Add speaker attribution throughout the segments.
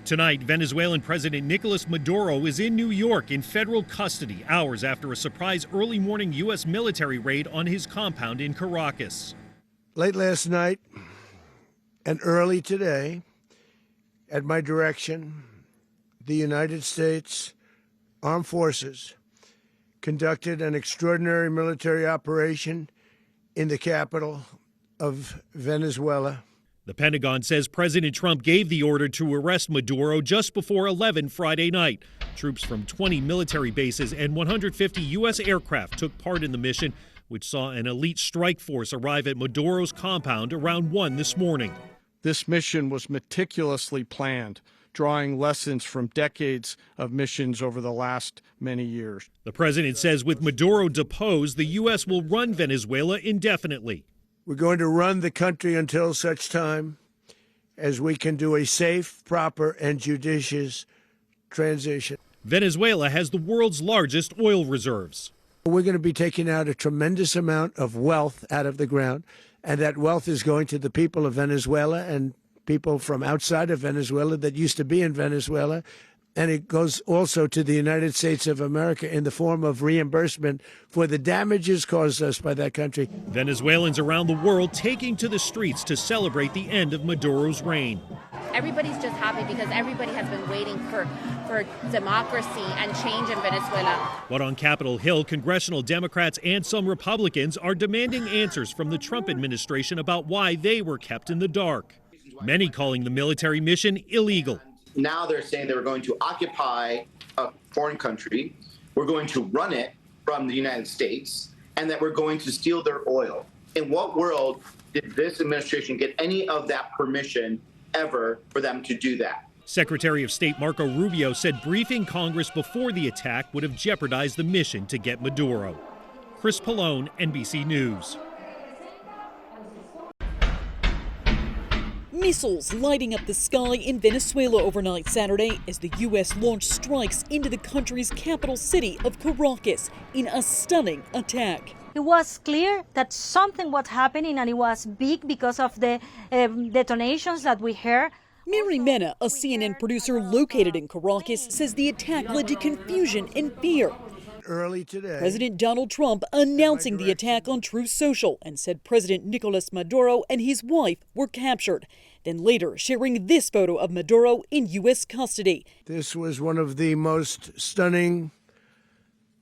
Speaker 1: Tonight, Venezuelan President Nicolás Maduro is in New York in federal custody hours after a surprise early morning U.S. military raid on his compound in Caracas.
Speaker 2: Late last night and early today, at my direction, the United States Armed Forces conducted an extraordinary military operation in the capital of Venezuela.
Speaker 1: The Pentagon says President Trump gave the order to arrest Maduro just before 11 Friday night. Troops from 20 military bases and 150 U.S. aircraft took part in the mission, which saw an elite strike force arrive at Maduro's compound around 1 this morning.
Speaker 3: This mission was meticulously planned, drawing lessons from decades of missions over the last many years.
Speaker 1: The president says with Maduro deposed, the U.S. will run Venezuela indefinitely.
Speaker 2: We're going to run the country until such time as we can do a safe, proper, and judicious transition.
Speaker 1: Venezuela has the world's largest oil reserves.
Speaker 2: We're going to be taking out a tremendous amount of wealth out of the ground, and that wealth is going to the people of Venezuela and people from outside of Venezuela that used to be in Venezuela. And it goes also to the United States of America in the form of reimbursement for the damages caused us by that country.
Speaker 1: Venezuelans around the world taking to the streets to celebrate the end of Maduro's reign.
Speaker 4: Everybody's just happy because everybody has been waiting for democracy and change in Venezuela.
Speaker 1: But on Capitol Hill, congressional Democrats and some Republicans are demanding answers from the Trump administration about why they were kept in the dark. Many calling the military mission illegal.
Speaker 5: Now they're saying they were going to occupy a foreign country, we're going to run it from the United States, and that we're going to steal their oil. In what world did this administration get any of that permission ever for them to do that?
Speaker 1: Secretary of State Marco Rubio said briefing Congress before the attack would have jeopardized the mission to get Maduro. Chris Pallone, NBC News.
Speaker 6: Missiles lighting up the sky in Venezuela overnight Saturday as the U.S. launched strikes into the country's capital city of Caracas in a stunning attack.
Speaker 7: It was clear that something was happening, and it was big because of the detonations that we heard.
Speaker 6: Mary Mena, a CNN producer located in Caracas, says the attack led to confusion and fear.
Speaker 2: Early today,
Speaker 6: President Donald Trump announcing the attack on Truth Social and said President Nicolás Maduro and his wife were captured. Then later sharing this photo of Maduro in U.S. custody.
Speaker 2: This was one of the most stunning,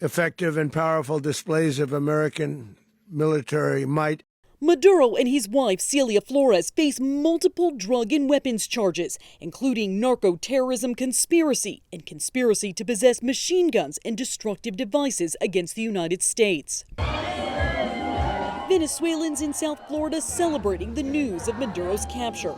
Speaker 2: effective, and powerful displays of American military might.
Speaker 6: Maduro and his wife, Celia Flores, face multiple drug and weapons charges, including narco-terrorism conspiracy and conspiracy to possess machine guns and destructive devices against the United States. Venezuelans in South Florida celebrating the news of Maduro's capture.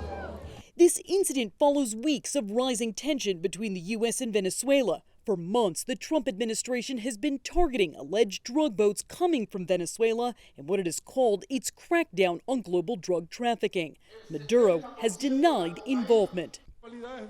Speaker 6: This incident follows weeks of rising tension between the U.S. and Venezuela. For months, the Trump administration has been targeting alleged drug boats coming from Venezuela in what it has called its crackdown on global drug trafficking. Maduro has denied involvement.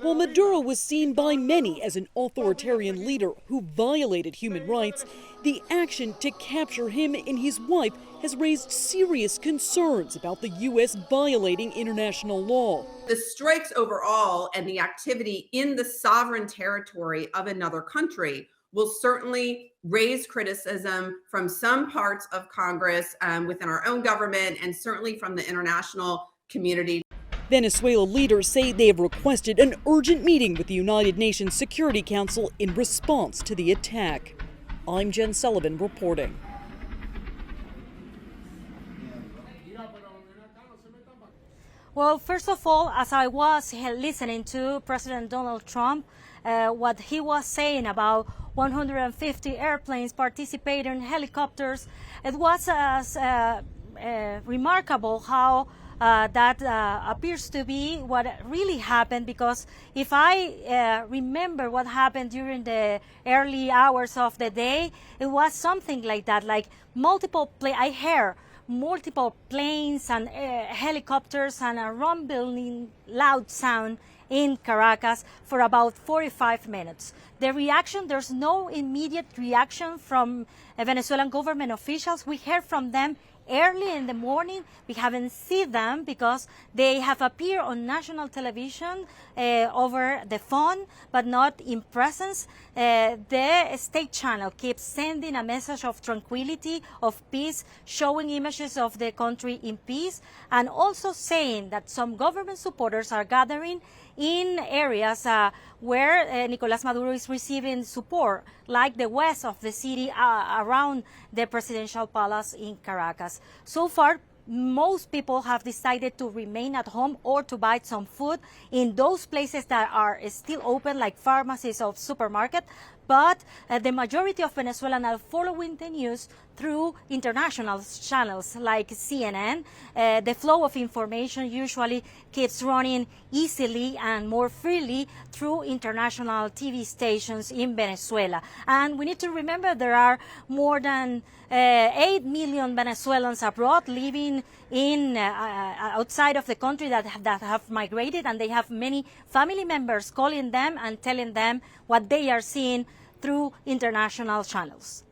Speaker 6: While Maduro was seen by many as an authoritarian leader who violated human rights, the action to capture him and his wife has raised serious concerns about the U.S. violating international law.
Speaker 8: The strikes overall and the activity in the sovereign territory of another country will certainly raise criticism from some parts of Congress, within our own government, and certainly from the international community.
Speaker 6: Venezuela leaders say they have requested an urgent meeting with the United Nations Security Council in response to the attack. I'm Jen Sullivan reporting.
Speaker 7: Well, first of all, as I was listening to President Donald Trump, what he was saying about 150 airplanes participating, helicopters, it was remarkable how that appears to be what really happened, because if I remember what happened during the early hours of the day, it was something like that, like I hear multiple planes and helicopters and a rumbling loud sound in Caracas for about 45 minutes. The reaction, there's no immediate reaction from Venezuelan government officials. We heard from them early in the morning. We haven't seen them because they have appeared on national television over the phone, but not in presence. The state channel keeps sending a message of tranquility, of peace, showing images of the country in peace, and also saying that some government supporters are gathering in areas where Nicolás Maduro is receiving support, like the west of the city around the presidential palace in Caracas. So far, most people have decided to remain at home or to buy some food in those places that are still open, like pharmacies or supermarket. But the majority of Venezuelans are following the news through international channels like CNN. The flow of information usually keeps running easily and more freely through international TV stations in Venezuela. And we need to remember there are more than 8 million Venezuelans abroad living in outside of the country that have migrated, and they have many family members calling them and telling them what they are seeing through international channels.